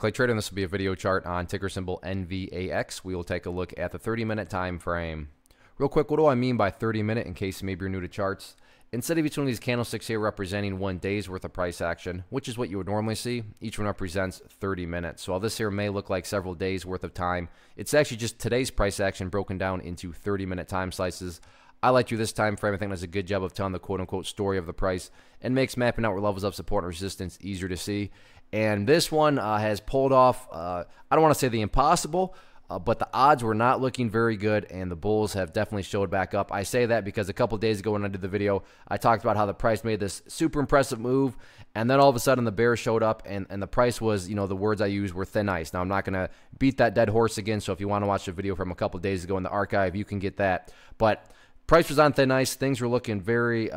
Clay Trader, and this will be a video chart on ticker symbol NVAX. We will take a look at the 30-minute time frame. Real quick, what do I mean by 30-minute in case maybe you're new to charts? Instead of each one of these candlesticks here representing 1 day's worth of price action, which is what you would normally see, each one represents 30 minutes. So while this here may look like several days worth of time, it's actually just today's price action broken down into 30-minute time slices. I like to do this time frame. I think does a good job of telling the quote-unquote story of the price and makes mapping out where levels of support and resistance easier to see. And this one has pulled off, I don't want to say the impossible, but the odds were not looking very good, and the bulls have definitely showed back up. I say that because a couple days ago when I did the video, I talked about how the price made this super impressive move, and then all of a sudden the bears showed up, and the price was, you know, the words I used were thin ice. Now, I'm not going to beat that dead horse again, so if you want to watch the video from a couple days ago in the archive, you can get that. But price was on thin ice. Things were looking very,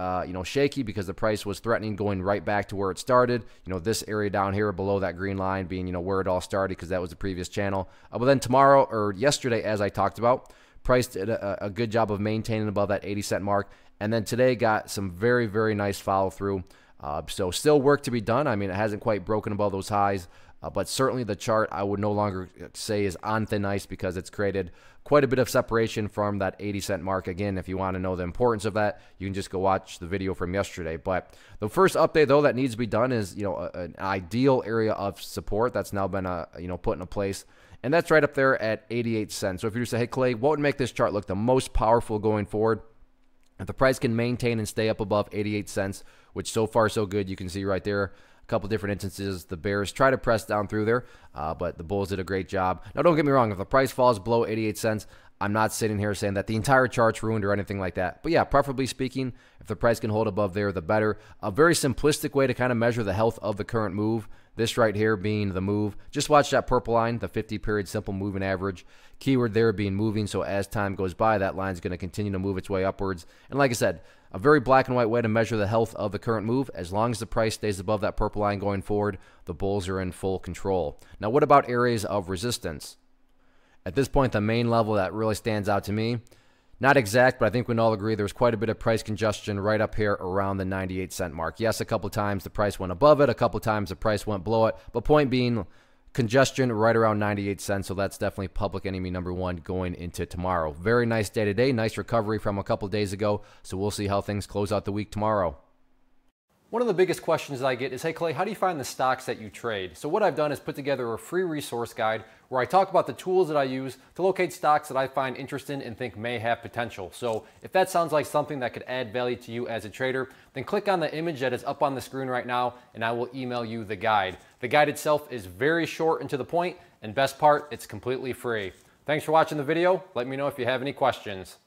shaky because the price was threatening going right back to where it started. This area down here below that green line being, where it all started because that was the previous channel. But then tomorrow or yesterday, as I talked about, price did a good job of maintaining above that 80-cent mark. And then today got some very, very nice follow through. So still work to be done. I mean, it hasn't quite broken above those highs. But certainly the chart I would no longer say is on thin ice because it's created quite a bit of separation from that 80-cent mark. Again, if you want to know the importance of that, you can just go watch the video from yesterday. But the first update, though, that needs to be done is, an ideal area of support that's now been, put into place. And that's right up there at 88 cents. So if you just say, hey, Clay, what would make this chart look the most powerful going forward? If the price can maintain and stay up above 88 cents, which so far so good, you can see right there. A couple different instances, the bears try to press down through there, but the bulls did a great job. Now, don't get me wrong. If the price falls below 88 cents, I'm not sitting here saying that the entire chart's ruined or anything like that. But yeah, preferably speaking, if the price can hold above there, the better. A very simplistic way to kind of measure the health of the current move, this right here being the move. Just watch that purple line, the 50-period simple moving average. Keyword there being moving, so as time goes by, that line's going to continue to move its way upwards. And like I said, a very black and white way to measure the health of the current move. As long as the price stays above that purple line going forward, the bulls are in full control. Now, what about areas of resistance? At this point, the main level that really stands out to me, not exact, but I think we can all agree there's quite a bit of price congestion right up here around the 98-cent mark. Yes, a couple times the price went above it, a couple times the price went below it, but point being, congestion right around 98 cents, so that's definitely public enemy number one going into tomorrow. Very nice day today, nice recovery from a couple days ago, so we'll see how things close out the week tomorrow. One of the biggest questions that I get is, hey Clay, how do you find the stocks that you trade? So what I've done is put together a free resource guide where I talk about the tools that I use to locate stocks that I find interesting and think may have potential. So if that sounds like something that could add value to you as a trader, then click on the image that is up on the screen right now and I will email you the guide. The guide itself is very short and to the point, and best part, it's completely free. Thanks for watching the video. Let me know if you have any questions.